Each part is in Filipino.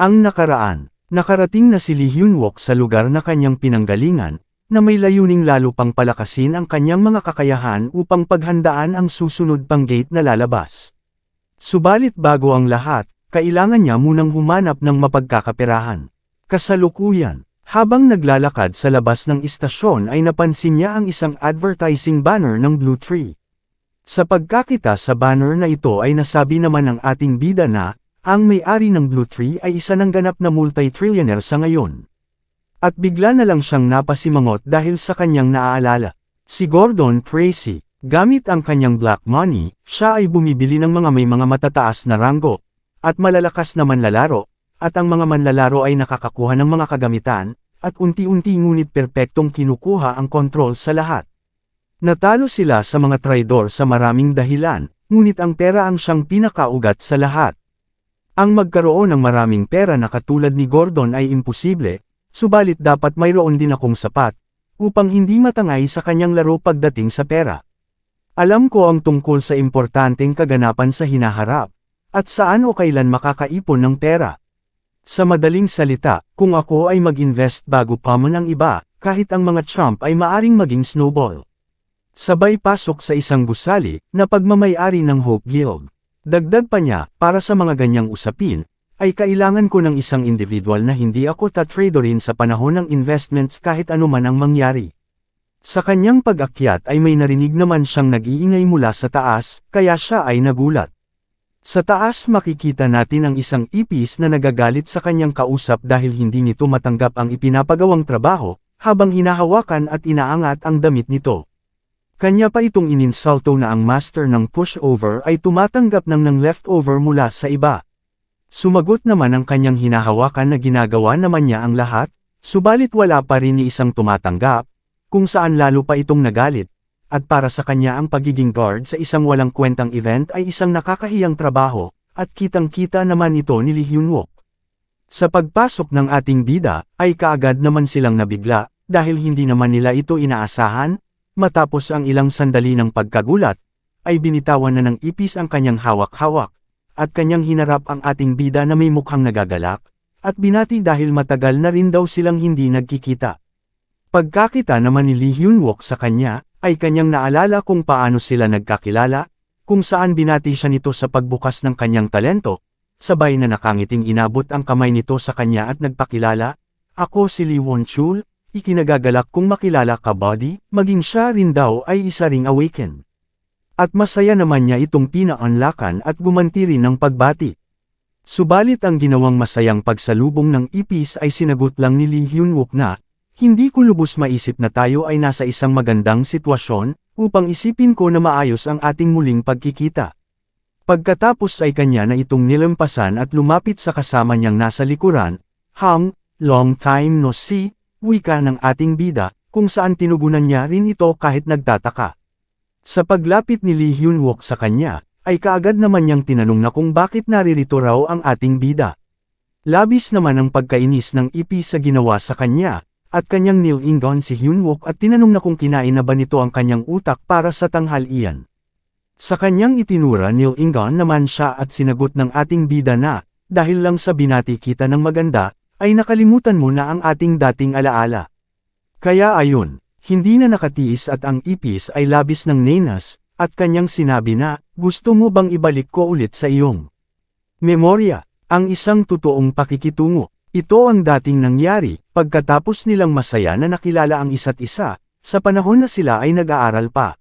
Ang nakaraan, nakarating na si Lee Hyun-wook sa lugar na kanyang pinanggalingan, na may layuning lalo pang palakasin ang kanyang mga kakayahan upang paghandaan ang susunod pang gate na lalabas. Subalit bago ang lahat, kailangan niya munang humanap ng mapagkakaperahan. Kasalukuyan, habang naglalakad sa labas ng istasyon ay napansin niya ang isang advertising banner ng Blue Tree. Sa pagkakita sa banner na ito ay nasabi naman ng ating bida na, ang may-ari ng Blue Tree ay isa ng ganap na multi-trillionaire sa ngayon. At bigla na lang siyang napasimangot dahil sa kanyang naaalala. Si Gordon Tracy, gamit ang kanyang black money, siya ay bumibili ng mga may mga matataas na ranggo, at malalakas na manlalaro, at ang mga manlalaro ay nakakakuha ng mga kagamitan, at unti-unti ngunit perpektong kinukuha ang kontrol sa lahat. Natalo sila sa mga traidor sa maraming dahilan, ngunit ang pera ang siyang pinakaugat sa lahat. Ang magkaroon ng maraming pera na katulad ni Gordon ay imposible, subalit dapat mayroon din akong sapat, upang hindi matangay sa kanyang laro pagdating sa pera. Alam ko ang tungkol sa importanteng kaganapan sa hinaharap, at saan o kailan makakaipon ng pera. Sa madaling salita, kung ako ay mag-invest bago pa man ang iba, kahit ang mga Trump ay maaring maging snowball. Sabay pasok sa isang gusali, na pagmamay-ari ng Hope Guild. Dagdag pa niya, para sa mga ganyang usapin, ay kailangan ko ng isang individual na hindi ako tatradorin sa panahon ng investments kahit anuman ang mangyari. Sa kanyang pag-akyat ay may narinig naman siyang nag-iingay mula sa taas, kaya siya ay nagulat. Sa taas makikita natin ang isang ipis na nagagalit sa kanyang kausap dahil hindi nito matanggap ang ipinapagawang trabaho, habang hinahawakan at inaangat ang damit nito. Kanya pa itong ininsulto na ang master ng pushover ay tumatanggap ng leftover mula sa iba. Sumagot naman ang kanyang hinahawakan na ginagawa naman niya ang lahat, subalit wala pa rin ni isang tumatanggap, kung saan lalo pa itong nagalit, at para sa kanya ang pagiging guard sa isang walang kwentang event ay isang nakakahiyang trabaho, at kitang-kita naman ito ni Lee Hyun-wook. Sa pagpasok ng ating bida, ay kaagad naman silang nabigla, dahil hindi naman nila ito inaasahan. Matapos ang ilang sandali ng pagkagulat, ay binitawan na ng ipis ang kanyang hawak-hawak, at kanyang hinarap ang ating bida na may mukhang nagagalak, at binati dahil matagal na rin daw silang hindi nagkikita. Pagkakita naman ni Lee Hyun-wook sa kanya, ay kanyang naalala kung paano sila nagkakilala, kung saan binati siya nito sa pagbukas ng kanyang talento, sabay na nakangiting inabot ang kamay nito sa kanya at nagpakilala, "Ako si Lee Won-chul. Ikinagagalak kung makilala ka buddy, maging siya rin daw ay isa ring awaken." At masaya naman niya itong pina-unlockan at gumanti rin ng pagbati. Subalit ang ginawang masayang pagsalubong ng ipis ay sinagot lang ni Lee Hyun-wook na, "Hindi ko lubos maisip na tayo ay nasa isang magandang sitwasyon, upang isipin ko na maayos ang ating muling pagkikita." Pagkatapos ay kanya na itong nilampasan at lumapit sa kasama niyang nasa likuran, "Long time no see." Wika ng ating bida, kung saan tinugunan niya rin ito kahit nagtataka. Sa paglapit ni Lee Hyun-wook sa kanya, ay kaagad naman niyang tinanong na kung bakit naririto raw ang ating bida. Labis naman ang pagkainis ng ipis sa ginawa sa kanya, at kanyang nilingon si Hyun-wook at tinanong na kung kinain na ba nito ang kanyang utak para sa tanghalian. Sa kanyang itinura nilingon naman siya at sinagot ng ating bida na, dahil lang sa binati kita ng maganda, ay nakalimutan mo na ang ating dating alaala. Kaya ayun, hindi na nakatiis at ang ipis ay labis ng nenas, at kanyang sinabi na, "Gusto mo bang ibalik ko ulit sa iyong memorya, ang isang totoong pakikitungo?" Ito ang dating nangyari, pagkatapos nilang masaya na nakilala ang isa't isa, sa panahon na sila ay nag-aaral pa.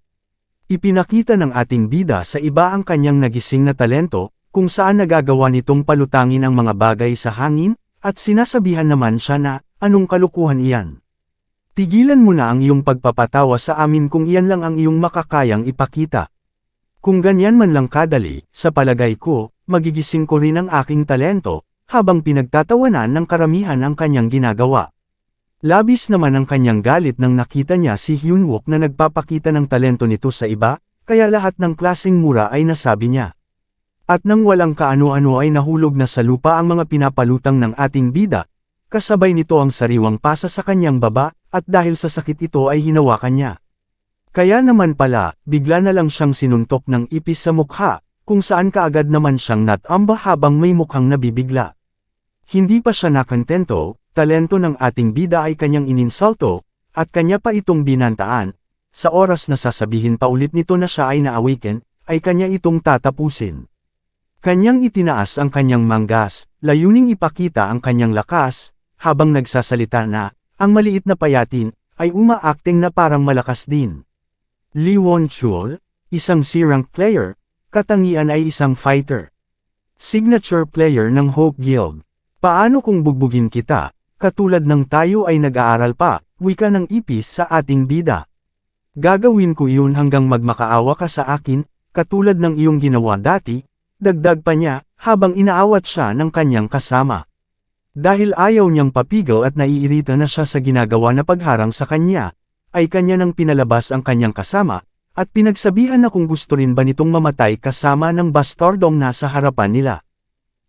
Ipinakita ng ating bida sa iba ang kanyang nagising na talento, kung saan nagagawa nitong palutangin ang mga bagay sa hangin, at sinasabihan naman siya na, "Anong kalukuhan iyan? Tigilan mo na ang iyong pagpapatawa sa amin kung iyan lang ang iyong makakayang ipakita. Kung ganyan man lang kadali, sa palagay ko, magigising ko rin ang aking talento," habang pinagtatawanan ng karamihan ang kanyang ginagawa. Labis naman ang kanyang galit nang nakita niya si Hyun-wook na nagpapakita ng talento nito sa iba, kaya lahat ng klaseng mura ay nasabi niya. At nang walang kaano-ano ay nahulog na sa lupa ang mga pinapalutang ng ating bida, kasabay nito ang sariwang pasa sa kanyang baba, at dahil sa sakit ito ay hinawakan niya. Kaya naman pala, bigla na lang siyang sinuntok ng ipis sa mukha, kung saan kaagad naman siyang natamba habang may mukhang nabibigla. Hindi pa siya nakontento, talento ng ating bida ay kanyang ininsulto, at kanya pa itong binantaan. Sa oras na sasabihin pa ulit nito na siya ay na-awaken, ay kanya itong tatapusin. Kanyang itinaas ang kanyang manggas, layuning ipakita ang kanyang lakas, habang nagsasalita na, ang maliit na payatin, ay uma-acting na parang malakas din. Lee Won-chul, isang C-rank player, katangian ay isang fighter. Signature player ng Hope Guild. Paano kung bugbugin kita, katulad ng tayo ay nag-aaral pa, wika ng ipis sa ating bida. Gagawin ko iyon hanggang magmakaawa ka sa akin, katulad ng iyong ginawa dati, dagdag pa niya, habang inaawat siya ng kanyang kasama. Dahil ayaw niyang papigil at naiirita na siya sa ginagawa na pagharang sa kanya, ay kanya nang pinalabas ang kanyang kasama, at pinagsabihan na kung gusto rin ba nitong mamatay kasama ng bastardong nasa harapan nila.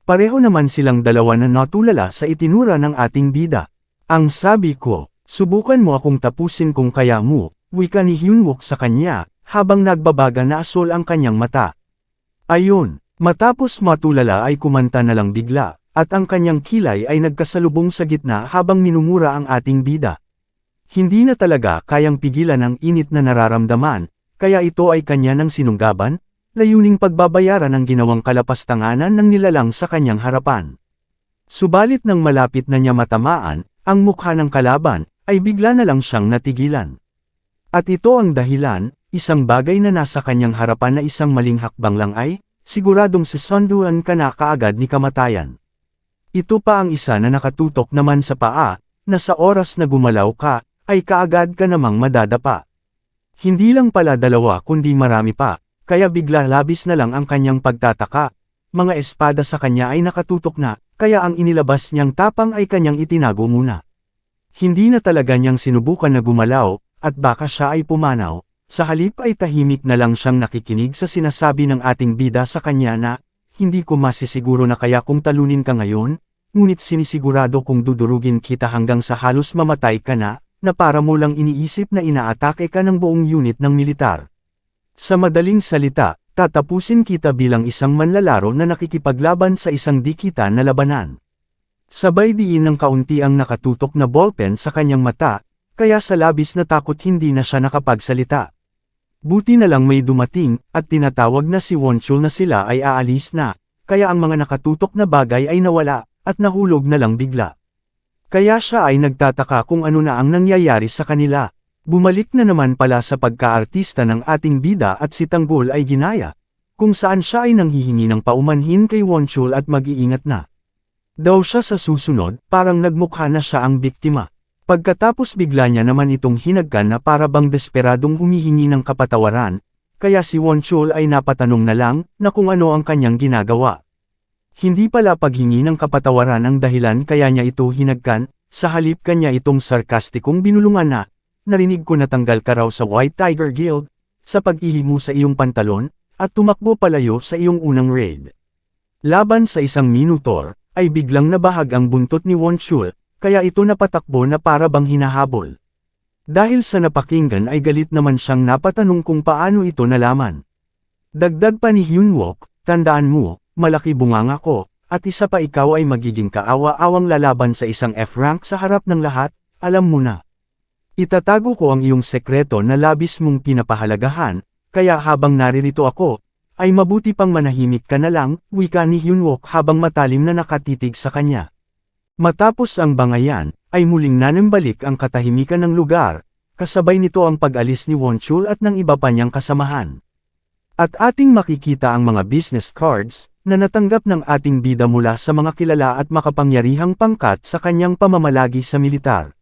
Pareho naman silang dalawa na natulala sa itinura ng ating bida. Ang sabi ko, subukan mo akong tapusin kung kaya mo, wika ni Hyunwook sa kanya, habang nagbabaga na asol ang kanyang mata. Ayun, matapos matulala ay kumanta na lang bigla, at ang kanyang kilay ay nagkasalubong sa gitna habang minumura ang ating bida. Hindi na talaga kayang pigilan ang init na nararamdaman, kaya ito ay kanya ng sinunggaban, layuning pagbabayaran ang ginawang kalapastanganan ng nilalang sa kanyang harapan. Subalit nang malapit na niya matamaan, ang mukha ng kalaban, ay bigla na lang siyang natigilan. At ito ang dahilan, isang bagay na nasa kanyang harapan na isang maling hakbang lang ay, siguradong sisunduan ka na kaagad ni kamatayan. Ito pa ang isa na nakatutok naman sa paa, na sa oras na gumalaw ka, ay kaagad ka namang madadapa. Hindi lang pala dalawa kundi marami pa, kaya bigla labis na lang ang kanyang pagtataka. Mga espada sa kanya ay nakatutok na, kaya ang inilabas niyang tapang ay kanyang itinago muna. Hindi na talaga niyang sinubukan na gumalaw, at baka siya ay pumanaw, sa halip ay tahimik na lang siyang nakikinig sa sinasabi ng ating bida sa kanya na, hindi ko masisiguro na kaya kung talunin ka ngayon, ngunit sinisigurado kung dudurugin kita hanggang sa halos mamatay ka na para mo lang iniisip na inaatake ka ng buong unit ng militar. Sa madaling salita, tatapusin kita bilang isang manlalaro na nakikipaglaban sa isang di kita na labanan. Sabay diin ng kaunti ang nakatutok na ballpen sa kanyang mata, kaya sa labis na takot hindi na siya nakapagsalita. Buti na lang may dumating, at tinatawag na si Won-chul na sila ay aalis na, kaya ang mga nakatutok na bagay ay nawala, at nahulog na lang bigla. Kaya siya ay nagtataka kung ano na ang nangyayari sa kanila. Bumalik na naman pala sa pagkaartista ng ating bida at si Tanggol ay ginaya, kung saan siya ay nanghihingi ng paumanhin kay Won-chul at mag-iingat na. Daw siya sa susunod, parang nagmukha na siya ang biktima. Pagkatapos bigla niya naman itong hinagkan na para bang desperadong humihingi ng kapatawaran, kaya si Won-chul ay napatanong na lang na kung ano ang kanyang ginagawa. Hindi pala paghingi ng kapatawaran ang dahilan kaya niya ito hinagkan, sa halip kanya itong sarkastikong binulungan na, narinig ko natanggal ka raw sa White Tiger Guild, sa pag-ihi mo sa iyong pantalon, at tumakbo palayo sa iyong unang raid. Laban sa isang minutor, ay biglang nabahag ang buntot ni Won-chul, kaya ito napatakbo na para bang hinahabol. Dahil sa napakinggan ay galit naman siyang napatanong kung paano ito nalaman. Dagdag pa ni Hyunwook, tandaan mo, malaki bunganga ko, at isa pa ikaw ay magiging kaawa-awang lalaban sa isang F-rank sa harap ng lahat, alam mo na. Itatago ko ang iyong sekreto na labis mong pinapahalagahan, kaya habang naririto ako, ay mabuti pang manahimik ka na lang, wika ni Hyunwook habang matalim na nakatitig sa kanya. Matapos ang bangayan, ay muling nanambalik ang katahimikan ng lugar, kasabay nito ang pag-alis ni Won-chul at ng iba pa niyang kasamahan. At ating makikita ang mga business cards, na natanggap ng ating bida mula sa mga kilala at makapangyarihang pangkat sa kanyang pamamalagi sa militar.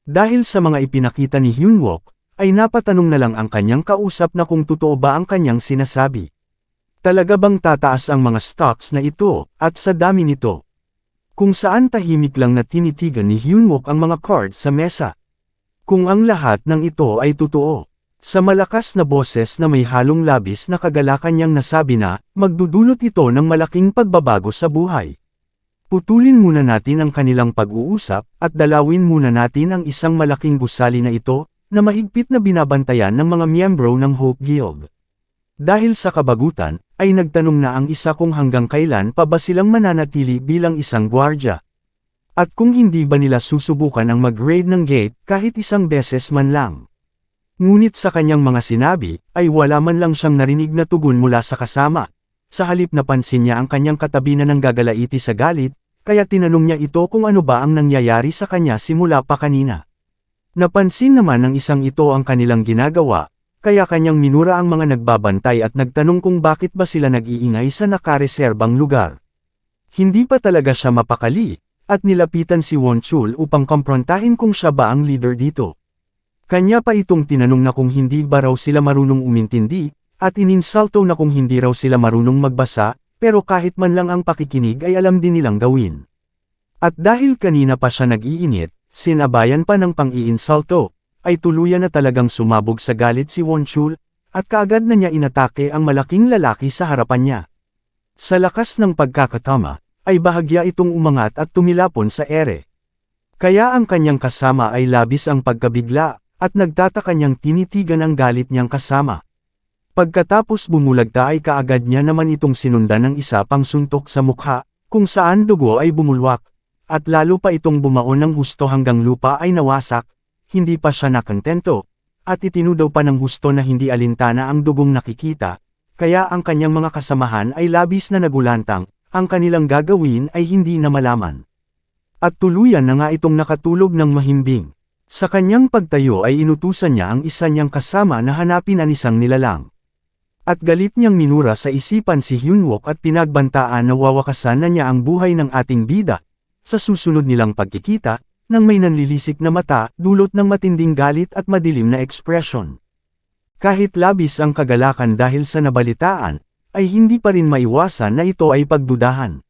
Dahil sa mga ipinakita ni Hyunwook, ay napatanong na lang ang kanyang kausap na kung totoo ba ang kanyang sinasabi. Talaga bang tataas ang mga stocks na ito, at sa dami nito? Kung saan tahimik lang na tinitigan ni Hyunwook ang mga cards sa mesa. Kung ang lahat ng ito ay totoo. Sa malakas na boses na may halong labis na kagalakan niyang nasabi na, magdudulot ito ng malaking pagbabago sa buhay. Putulin muna natin ang kanilang pag-uusap, at dalawin muna natin ang isang malaking gusali na ito, na mahigpit na binabantayan ng mga miyembro ng Hope Guild. Dahil sa kabagutan, ay nagtanong na ang isa kung hanggang kailan pa ba silang mananatili bilang isang gwardya. At kung hindi ba nila susubukan ang mag-raid ng gate kahit isang beses man lang. Ngunit sa kanyang mga sinabi, ay wala man lang siyang narinig na tugon mula sa kasama. Sa halip napansin niya ang kanyang katabi na nanggagalaiti sa galit, kaya tinanong niya ito kung ano ba ang nangyayari sa kanya simula pa kanina. Napansin naman ng isang ito ang kanilang ginagawa, kaya kanyang minura ang mga nagbabantay at nagtanong kung bakit ba sila nag-iingay sa nakareserbang lugar. Hindi pa talaga siya mapakali, at nilapitan si Wonchul upang komprontahin kung siya ba ang leader dito. Kanya pa itong tinanong na kung hindi ba raw sila marunong umintindi, at ininsulto na kung hindi raw sila marunong magbasa, pero kahit man lang ang pakikinig ay alam din nilang gawin. At dahil kanina pa siya nag-iinit, sinabayan pa ng pang-iinsulto, ay tuluyan na talagang sumabog sa galit si Wonchul, at kaagad na niya inatake ang malaking lalaki sa harapan niya. Sa lakas ng pagkakatama, ay bahagya itong umangat at tumilapon sa ere. Kaya ang kanyang kasama ay labis ang pagkabigla, at nagtataka niyang tinitigan ang galit niyang kasama. Pagkatapos bumulagta ay kaagad niya naman itong sinundan ng isa pang suntok sa mukha, kung saan dugo ay bumulwak, at lalo pa itong bumaon ng husto hanggang lupa ay nawasak, hindi pa siya nakontento, at itinudaw pa ng husto na hindi alintana ang dugong nakikita, kaya ang kanyang mga kasamahan ay labis na nagulantang, ang kanilang gagawin ay hindi na malaman. At tuluyan na nga itong nakatulog ng mahimbing. Sa kanyang pagtayo ay inutusan niya ang isa niyang kasama na hanapin ang isang nilalang. At galit niyang minura sa isipan si Hyunwook at pinagbantaan na wawakasan na niya ang buhay ng ating bida, sa susunod nilang pagkikita, nang may nanlilisik na mata, dulot ng matinding galit at madilim na ekspresyon. Kahit labis ang kagalakan dahil sa nabalitaan, ay hindi pa rin maiwasan na ito ay pagdudahan.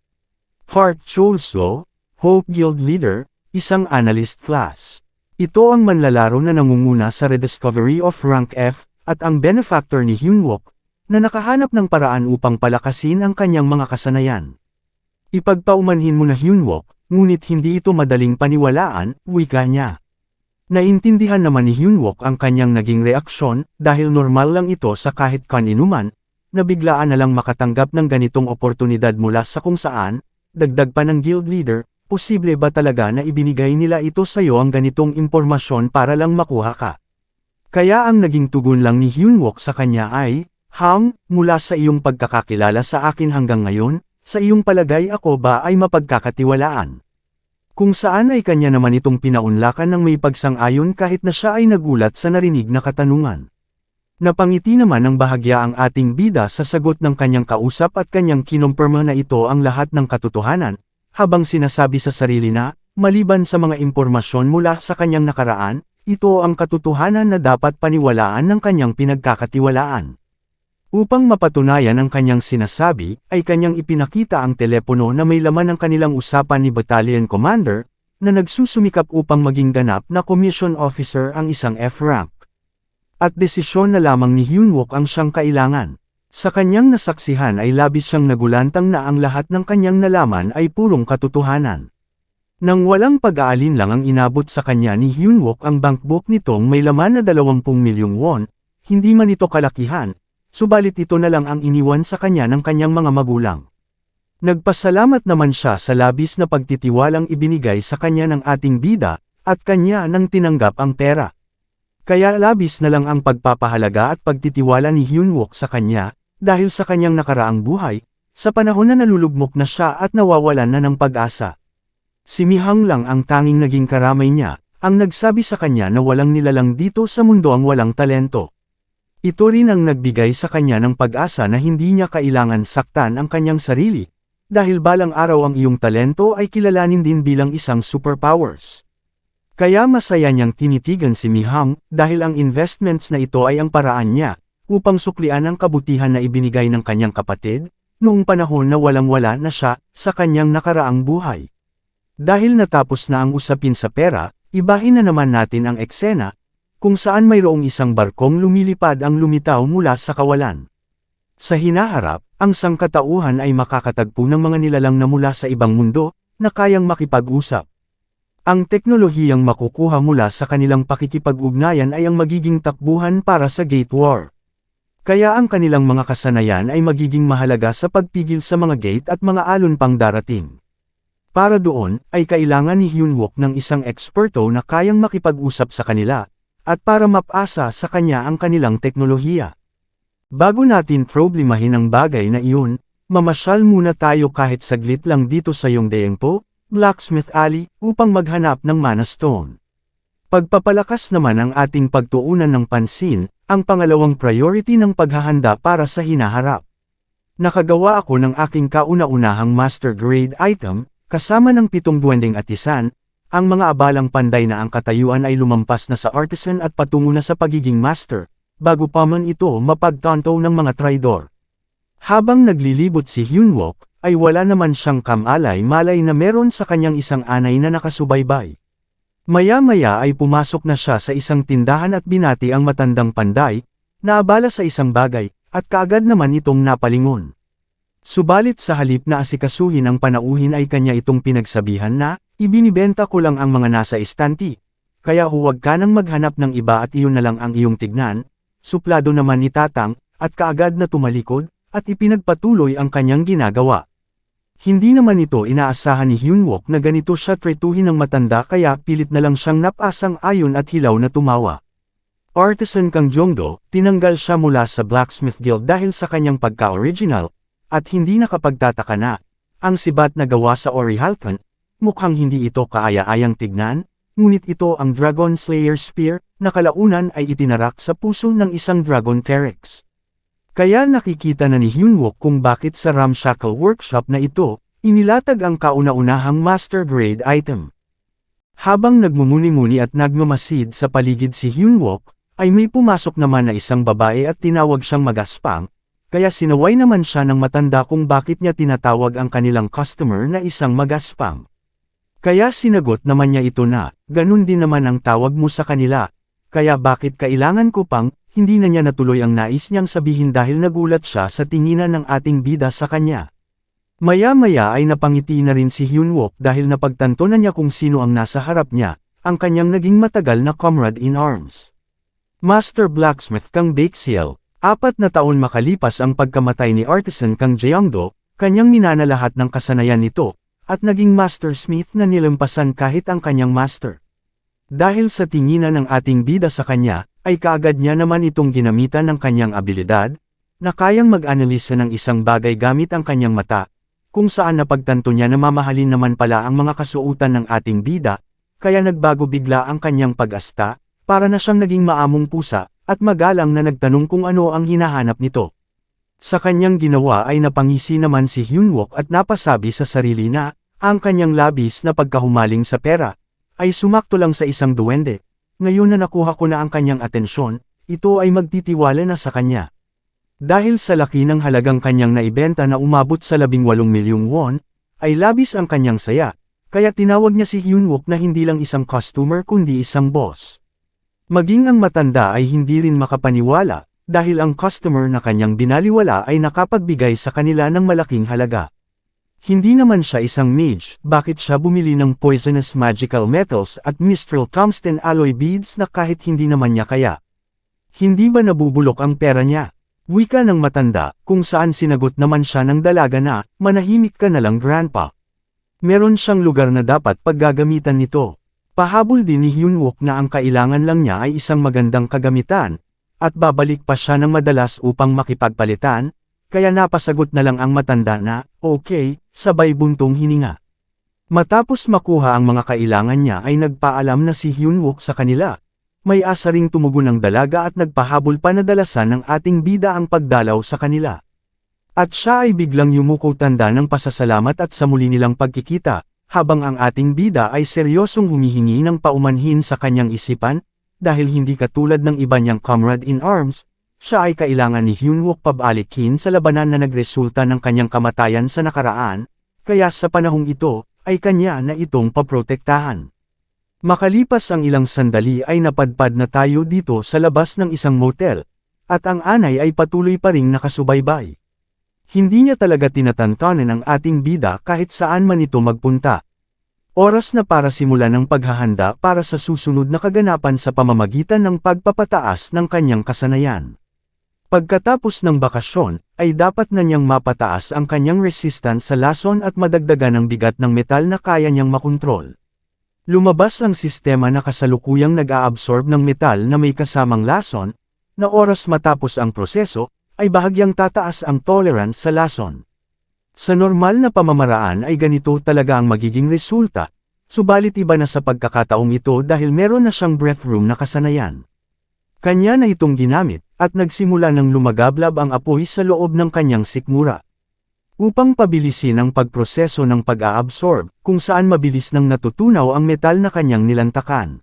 Park Cholso, Hope Guild Leader, isang analyst class. Ito ang manlalaro na nangunguna sa Rediscovery of Rank F, at ang benefactor ni Hyunwook, na nakahanap ng paraan upang palakasin ang kanyang mga kasanayan. Ipagpaumanhin mo na Hyunwook, ngunit hindi ito madaling paniwalaan, wika niya. Naintindihan naman ni Hyunwook ang kanyang naging reaksyon, dahil normal lang ito sa kahit kaninuman, na biglaan na lang makatanggap ng ganitong oportunidad mula sa kung saan, dagdag pa ng guild leader, posible ba talaga na ibinigay nila ito sa iyo ang ganitong impormasyon para lang makuha ka? Kaya ang naging tugon lang ni Hyunwook sa kanya ay, mula sa iyong pagkakakilala sa akin hanggang ngayon, sa iyong palagay ako ba ay mapagkakatiwalaan? Kung saan ay kanya naman itong pinaunlakan ng may pagsang-ayon kahit na siya ay nagulat sa narinig na katanungan. Napangiti naman ng bahagya ang ating bida sa sagot ng kanyang kausap at kanyang kinumpirma na ito ang lahat ng katotohanan, habang sinasabi sa sarili na, maliban sa mga impormasyon mula sa kanyang nakaraan, ito ang katotohanan na dapat paniwalaan ng kanyang pinagkakatiwalaan. Upang mapatunayan ang kanyang sinasabi, ay kanyang ipinakita ang telepono na may laman ng kanilang usapan ni Battalion Commander, na nagsusumikap upang maging ganap na commission officer ang isang F-rank. At desisyon na lamang ni Hyunwook ang siyang kailangan. Sa kanyang nasaksihan ay labis siyang nagulantang na ang lahat ng kanyang nalaman ay purong katotohanan. Nang walang pag-aalin lang ang inabot sa kanya ni Hyunwook ang bankbook nitong may laman na 20 milyong won, hindi man ito kalakihan, subalit ito na lang ang iniwan sa kanya ng kanyang mga magulang. Nagpasalamat naman siya sa labis na pagtitiwalang ibinigay sa kanya ng ating bida, at kanya nang tinanggap ang pera. Kaya labis na lang ang pagpapahalaga at pagtitiwala ni Hyunwook sa kanya, dahil sa kanyang nakaraang buhay, sa panahon na nalulugmok na siya at nawawalan na ng pag-asa. Si Mihang lang ang tanging naging karamay niya, ang nagsabi sa kanya na walang nilalang dito sa mundo ang walang talento. Ito rin ang nagbigay sa kanya ng pag-asa na hindi niya kailangan saktan ang kanyang sarili, dahil balang araw ang iyong talento ay kilalanin din bilang isang superpowers. Kaya masaya niyang tinitigan si Mihang, dahil ang investments na ito ay ang paraan niya, upang suklian ang kabutihan na ibinigay ng kanyang kapatid, noong panahon na walang-wala na siya, sa kanyang nakaraang buhay. Dahil natapos na ang usapin sa pera, ibahin na naman natin ang eksena, kung saan mayroong isang barkong lumilipad ang lumitaw mula sa kawalan. Sa hinaharap, ang sangkatauhan ay makakatagpo ng mga nilalang na mula sa ibang mundo, na kayang makipag-usap. Ang teknolohiyang makukuha mula sa kanilang pakikipag-ugnayan ay ang magiging takbuhan para sa Gate War. Kaya ang kanilang mga kasanayan ay magiging mahalaga sa pagpigil sa mga gate at mga alon pang darating. Para doon, ay kailangan ni Hyunwook ng isang eksperto na kayang makipag-usap sa kanila, at para mapasa sa kanya ang kanilang teknolohiya. Bago natin problemahin ang bagay na iyon, mamasyal muna tayo kahit saglit lang dito sa Yongdaengpo, Blacksmith Alley, upang maghanap ng Mana Stone. Pagpapalakas naman ang ating pagtuunan ng pansin, ang pangalawang priority ng paghahanda para sa hinaharap. Nakagawa ako ng aking kauna-unahang master grade item, kasama ng 7 duwending atisan, ang mga abalang panday na ang katayuan ay lumampas na sa artisan at patungo na sa pagiging master, bago pa man ito mapagtanto ng mga traidor. Habang naglilibot si Hyunwook, ay wala naman siyang kamalay-malay na meron sa kanyang isang anay na nakasubaybay. Maya-maya ay pumasok na siya sa isang tindahan at binati ang matandang panday, naabala sa isang bagay, at kaagad naman itong napalingon. Subalit sa halip na asikasuhin ang panauhin ay kanya itong pinagsabihan na, ibinibenta ko lang ang mga nasa istanti, kaya huwag ka nang maghanap ng iba at iyon na lang ang iyong tignan, suplado naman ni Tatang, at kaagad na tumalikod, at ipinagpatuloy ang kanyang ginagawa. Hindi naman ito inaasahan ni Hyunwook na ganito siya tretuhin ng matanda kaya pilit na lang siyang napasang ayon at hilaw na tumawa. Artisan Kang Jongdo, tinanggal siya mula sa Blacksmith Guild dahil sa kanyang pagka-original, at hindi nakapagtataka na, ang sibat na gawa sa Orihalkan, mukhang hindi ito kaaya-ayang tignan, ngunit ito ang Dragon Slayer Spear, na kalaunan ay itinarak sa puso ng isang Dragon Terex. Kaya nakikita na ni Hyunwook kung bakit sa Ramshackle Workshop na ito, inilatag ang kauna-unahang master grade item. Habang nagmumuni-muni at nagmamasid sa paligid si Hyunwook, ay may pumasok naman na isang babae at tinawag siyang magaspang, kaya sinaway naman siya ng matanda kung bakit niya tinatawag ang kanilang customer na isang magaspang. Kaya sinagot naman niya ito na, ganun din naman ang tawag mo sa kanila, kaya bakit kailangan ko pang, hindi na niya natuloy ang nais niyang sabihin dahil nagulat siya sa tinginan ng ating bida sa kanya. Maya-maya ay napangiti na rin si Hyunwook dahil napagtanto na niya kung sino ang nasa harap niya, ang kanyang naging matagal na comrade in arms. Master Blacksmith Kang Baekseal, 4 na taon makalipas ang pagkamatay ni Artisan Kang Jeongdo, kanyang minana lahat ng kasanayan nito, at naging Master Smith na nilampasan kahit ang kanyang master. Dahil sa tinginan ng ating bida sa kanya, ay kaagad niya naman itong ginamitan ng kanyang abilidad, na kayang mag-analisa ng isang bagay gamit ang kanyang mata, kung saan napagtanto niya na mamahalin naman pala ang mga kasuotan ng ating bida, kaya nagbago bigla ang kanyang pag-asta, para na siyang naging maamong pusa, at magalang na nagtanong kung ano ang hinahanap nito. Sa kanyang ginawa ay napangisi naman si Hyunwook at napasabi sa sarili na, ang kanyang labis na pagkahumaling sa pera, ay sumakto lang sa isang duwende. Ngayon na nakuha ko na ang kanyang atensyon, ito ay magtitiwala na sa kanya. Dahil sa laki ng halagang kanyang naibenta na umabot sa 18 milyong won, ay labis ang kanyang saya, kaya tinawag niya si Hyunwook na hindi lang isang customer kundi isang boss. Maging ang matanda ay hindi rin makapaniwala, dahil ang customer na kanyang binaliwala ay nakapagbigay sa kanila ng malaking halaga. Hindi naman siya isang mage, bakit siya bumili ng poisonous magical metals at mistral tungsten alloy beads na kahit hindi naman niya kaya? Hindi ba nabubulok ang pera niya? Wika ng matanda, kung saan sinagot naman siya ng dalaga na, manahimik ka na lang grandpa. Meron siyang lugar na dapat paggagamitan nito. Pahabol din ni Hyunwook na ang kailangan lang niya ay isang magandang kagamitan, at babalik pa siya ng madalas upang makipagpalitan, kaya napasagot na lang ang matanda na, okay, sabay buntong hininga. Matapos makuha ang mga kailangan niya ay nagpaalam na si Hyunwook sa kanila. May asa ring tumugon ng dalaga at nagpahabol pa na dalasan ng ating bida ang pagdalaw sa kanila. At siya ay biglang yumuko tanda ng pasasalamat at sa muli nilang pagkikita, habang ang ating bida ay seryosong humihingi ng paumanhin sa kanyang isipan, dahil hindi katulad ng iba niyang comrade in arms, siya ay kailangan ni Hyunwook pabalikin sa labanan na nagresulta ng kanyang kamatayan sa nakaraan, kaya sa panahong ito, ay kanya na itong paprotektahan. Makalipas ang ilang sandali ay napadpad na tayo dito sa labas ng isang motel, at ang anay ay patuloy pa ring nakasubaybay. Hindi niya talaga tinatantanan ang ating bida kahit saan man ito magpunta. Oras na para simulan ang paghahanda para sa susunod na kaganapan sa pamamagitan ng pagpapataas ng kanyang kasanayan. Pagkatapos ng bakasyon, ay dapat na niyang mapataas ang kanyang resistance sa lason at madagdagan ang bigat ng metal na kaya niyang makontrol. Lumabas ang sistema na kasalukuyang nag-aabsorb ng metal na may kasamang lason, na oras matapos ang proseso, ay bahagyang tataas ang tolerance sa lason. Sa normal na pamamaraan ay ganito talaga ang magiging resulta, subalit iba na sa pagkakataong ito dahil meron na siyang breath room na kasanayan. Kanya na itong ginamit, at nagsimula ng lumagablab ang apoy sa loob ng kanyang sikmura. Upang pabilisin ang pagproseso ng pag-aabsorb, kung saan mabilis nang natutunaw ang metal na kanyang nilantakan.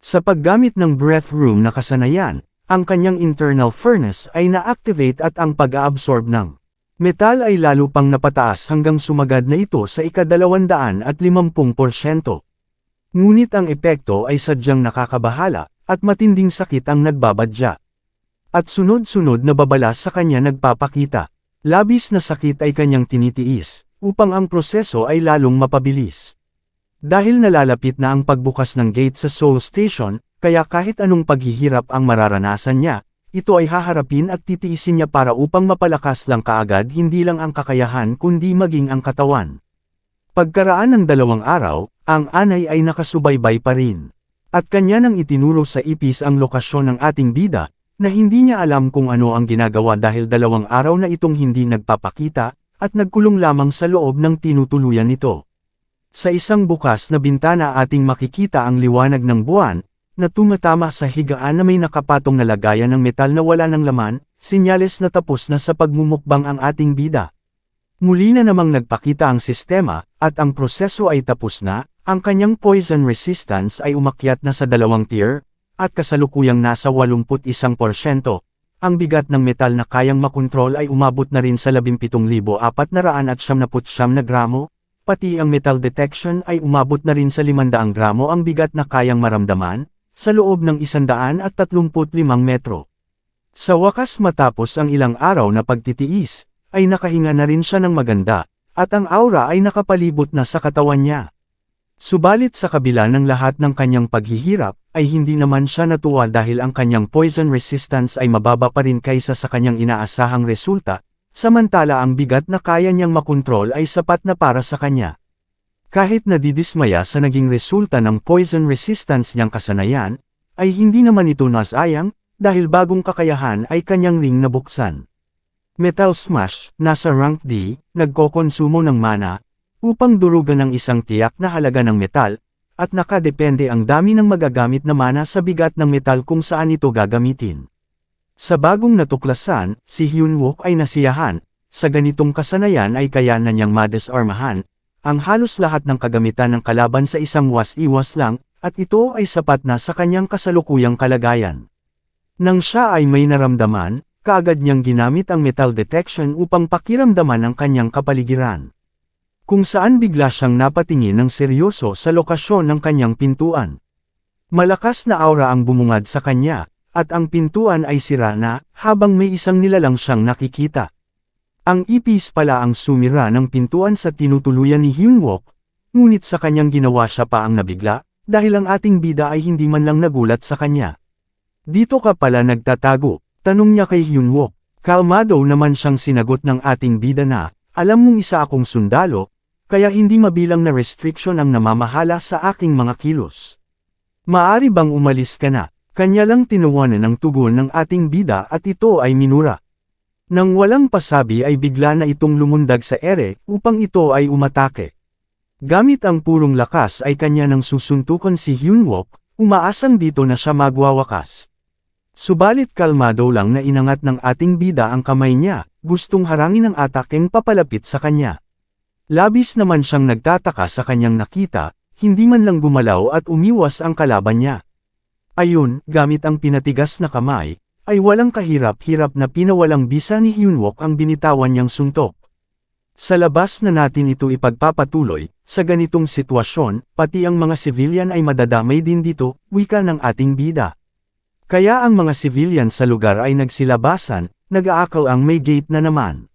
Sa paggamit ng breath room na kasanayan, ang kanyang internal furnace ay na-activate at ang pag-aabsorb ng metal ay lalo pang napataas hanggang sumagad na ito sa ika-250%. Ngunit ang epekto ay sadyang nakakabahala, at matinding sakit ang nagbabadya. At sunod-sunod na babala sa kanya nagpapakita. Labis na sakit ay kanyang tinitiis, upang ang proseso ay lalong mapabilis. Dahil nalalapit na ang pagbukas ng gate sa Seoul Station, kaya kahit anong paghihirap ang mararanasan niya, ito ay haharapin at titiisin niya para upang mapalakas lang kaagad hindi lang ang kakayahan kundi maging ang katawan. Pagkaraan ng 2 araw, ang anay ay nakasubaybay pa rin. At kanya nang itinuro sa ipis ang lokasyon ng ating bida, na hindi niya alam kung ano ang ginagawa dahil 2 araw na itong hindi nagpapakita, at nagkulong lamang sa loob ng tinutuluyan nito. Sa isang bukas na bintana ating makikita ang liwanag ng buwan, na tumatama sa higaan na may nakapatong na lagayan ng metal na wala ng laman, sinyales na tapos na sa pagmumukbang ang ating bida. Muli na namang nagpakita ang sistema, at ang proseso ay tapos na, ang kanyang poison resistance ay umakyat na sa 2 tier, at kasalukuyang nasa 81%. Ang bigat ng metal na kayang makontrol ay umabot na rin sa 17,479 na gramo, pati ang metal detection ay umabot na rin sa 500 gramo ang bigat na kayang maramdaman, sa loob ng 135 metro. Sa wakas matapos ang ilang araw na pagtitiis, ay nakahinga na rin siya ng maganda, at ang aura ay nakapalibot na sa katawan niya. Subalit sa kabila ng lahat ng kanyang paghihirap, ay hindi naman siya natuwa dahil ang kanyang poison resistance ay mababa pa rin kaysa sa kanyang inaasahang resulta, samantala ang bigat na kaya niyang makontrol ay sapat na para sa kanya. Kahit nadidismaya sa naging resulta ng poison resistance niyang kasanayan, ay hindi naman ito nasayang, dahil bagong kakayahan ay kanyang ring nabuksan. Metal Smash, nasa rank D, nagkokonsumo ng mana, upang durugan ng isang tiyak na halaga ng metal, at nakadepende ang dami ng magagamit na mana sa bigat ng metal kung saan ito gagamitin. Sa bagong natuklasan, si Hyunwook ay nasiyahan, sa ganitong kasanayan ay kaya na niyang madisarmahan, ang halos lahat ng kagamitan ng kalaban sa isang was-iwas lang, at ito ay sapat na sa kanyang kasalukuyang kalagayan. Nang siya ay may naramdaman, kaagad niyang ginamit ang metal detection upang pakiramdaman ang kanyang kapaligiran. Kung saan bigla siyang napatingin ng seryoso sa lokasyon ng kanyang pintuan. Malakas na aura ang bumungad sa kanya, at ang pintuan ay sira na, habang may isang nilalang siyang nakikita. Ang ipis pala ang sumira ng pintuan sa tinutuluyan ni Hyunwook, ngunit sa kanyang ginawa siya pa ang nabigla, dahil ang ating bida ay hindi man lang nagulat sa kanya. Dito ka pala nagtatago, tanong niya kay Hyunwook. Kalmado naman siyang sinagot ng ating bida na, alam mong isa akong sundalo, kaya hindi mabilang na restriction ang namamahala sa aking mga kilos. Maari bang umalis ka na? Kanya lang tinuwanan ang tugon ng ating bida at ito ay minura. Nang walang pasabi ay bigla na itong lumundag sa ere upang ito ay umatake. Gamit ang purong lakas ay kanya nang susuntukan si Hyunwook, umaasang dito na siya magwawakas. Subalit kalmado lang na inangat ng ating bida ang kamay niya, gustong harangin ang atakeng papalapit sa kanya. Labis naman siyang nagtataka sa kanyang nakita, hindi man lang gumalaw at umiwas ang kalaban niya. Ayun, gamit ang pinatigas na kamay, ay walang kahirap-hirap na pinawalang bisa ni Hyunwook ang binitawan niyang suntok. Sa labas na natin ito ipagpapatuloy, sa ganitong sitwasyon, pati ang mga civilian ay madadamay din dito, wika ng ating bida. Kaya ang mga civilian sa lugar ay nagsilabasan, nag-aakal ang may gate na naman.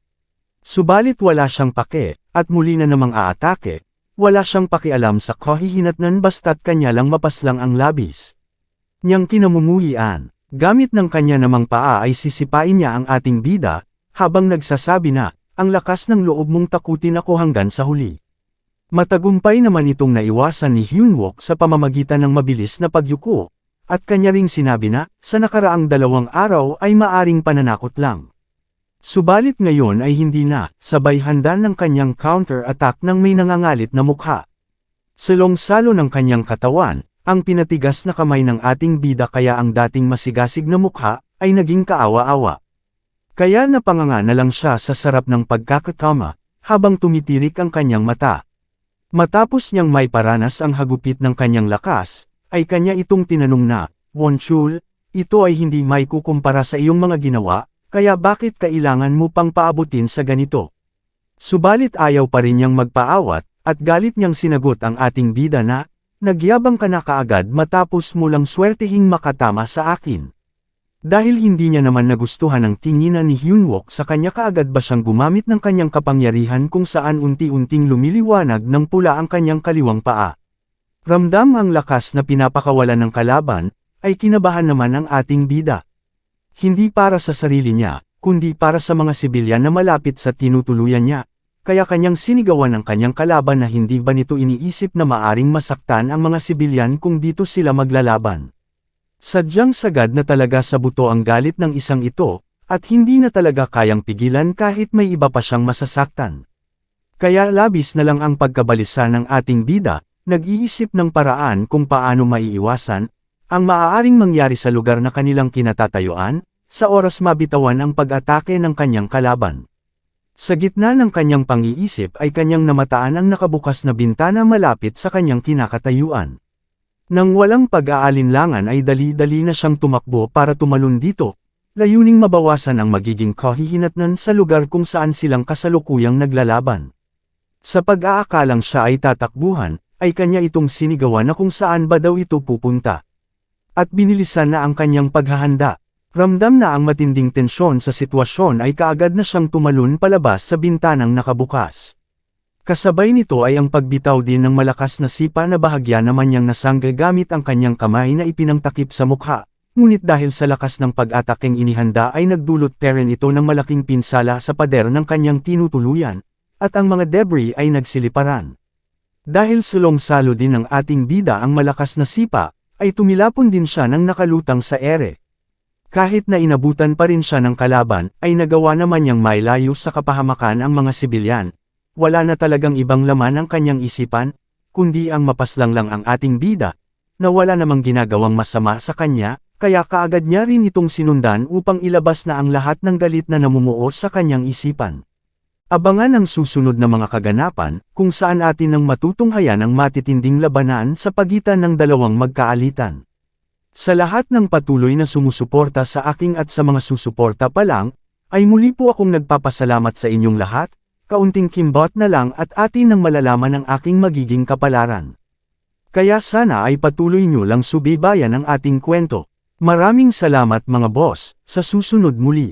Subalit wala siyang pake, at muli na namang aatake, wala siyang pakialam sa kahihinatnan basta't kanya lang mapaslang ang labis niyang kinamumuhian. Gamit ng kanya namang paa ay sisipain niya ang ating bida, habang nagsasabi na, ang lakas ng loob mong takutin ako hanggang sa huli. Matagumpay naman itong naiwasan ni Hyunwook sa pamamagitan ng mabilis na pagyuko, at kanya ring sinabi na, sa nakaraang 2 araw ay maaring pananakot lang. Subalit ngayon ay hindi na, sabay handa ng kanyang counter-attack ng may nangangalit na mukha. Salong-salo ng kanyang katawan, ang pinatigas na kamay ng ating bida kaya ang dating masigasig na mukha, ay naging kaawa-awa. Kaya napanganga na lang siya sa sarap ng pagkakatama, habang tumitirik ang kanyang mata. Matapos niyang may paranas ang hagupit ng kanyang lakas, ay kanya itong tinanong na, Wonchul, ito ay hindi may kukumpara sa iyong mga ginawa, kaya bakit kailangan mo pang paabutin sa ganito? Subalit ayaw pa rin niyang magpaawat, at galit niyang sinagot ang ating bida na, nagyabang ka na kaagad matapos mo lang swertehing makatama sa akin. Dahil hindi niya naman nagustuhan ang tinginan ni Hyunwook sa kanya kaagad ba siyang gumamit ng kanyang kapangyarihan kung saan unti-unting lumiliwanag ng pula ang kanyang kaliwang paa. Ramdam ang lakas na pinapakawalan ng kalaban, ay kinabahan naman ang ating bida. Hindi para sa sarili niya, kundi para sa mga sibilyan na malapit sa tinutuluyan niya. Kaya kanyang sinigawan ang kanyang kalaban na hindi ba nito iniisip na maaring masaktan ang mga sibilyan kung dito sila maglalaban. Sadyang sagad na talaga sa buto ang galit ng isang ito, at hindi na talaga kayang pigilan kahit may iba pa siyang masasaktan. Kaya labis na lang ang pagkabalisa ng ating bida, nag-iisip ng paraan kung paano maiiwasan, ang maaaring mangyari sa lugar na kanilang kinatatayuan, sa oras mabitawan ang pag-atake ng kanyang kalaban. Sa gitna ng kanyang pang-iisip ay kanyang namataan ang nakabukas na bintana malapit sa kanyang kinakatayuan. Nang walang pag-aalinlangan ay dali-dali na siyang tumakbo para tumalon dito, layuning mabawasan ang magiging kahihinatnan sa lugar kung saan silang kasalukuyang naglalaban. Sa pag-aakalang siya ay tatakbuhan, ay kanya itong sinigawan na kung saan ba daw ito pupunta. At binilisan na ang kanyang paghahanda. Ramdam na ang matinding tensyon sa sitwasyon ay kaagad na siyang tumalon palabas sa bintanang nakabukas. Kasabay nito ay ang pagbitaw din ng malakas na sipa na bahagya naman niyang nasangga gamit ang kanyang kamay na ipinangtakip sa mukha, ngunit dahil sa lakas ng pag-atakeng inihanda ay nagdulot pa rin ito ng malaking pinsala sa pader ng kanyang tinutuluyan, at ang mga debris ay nagsiliparan. Dahil sulong-salo din ng ating bida ang malakas na sipa, ay tumilapon din siya ng nakalutang sa ere. Kahit na inabutan pa rin siya ng kalaban, ay nagawa naman niyang mailayo sa kapahamakan ang mga sibilyan. Wala na talagang ibang laman ang kanyang isipan, kundi ang mapaslang lang ang ating bida, na wala namang ginagawang masama sa kanya, kaya kaagad niya rin itong sinundan upang ilabas na ang lahat ng galit na namumuo sa kanyang isipan. Abangan ang susunod na mga kaganapan, kung saan atin nang matutunghayan ang matitinding labanan sa pagitan ng dalawang magkaalitan. Sa lahat ng patuloy na sumusuporta sa aking at sa mga susuporta pa lang, ay muli po akong nagpapasalamat sa inyong lahat, kaunting kimbot na lang at atin nang malalaman ang aking magiging kapalaran. Kaya sana ay patuloy nyo lang subaybayan ang ating kwento. Maraming salamat mga boss, sa susunod muli.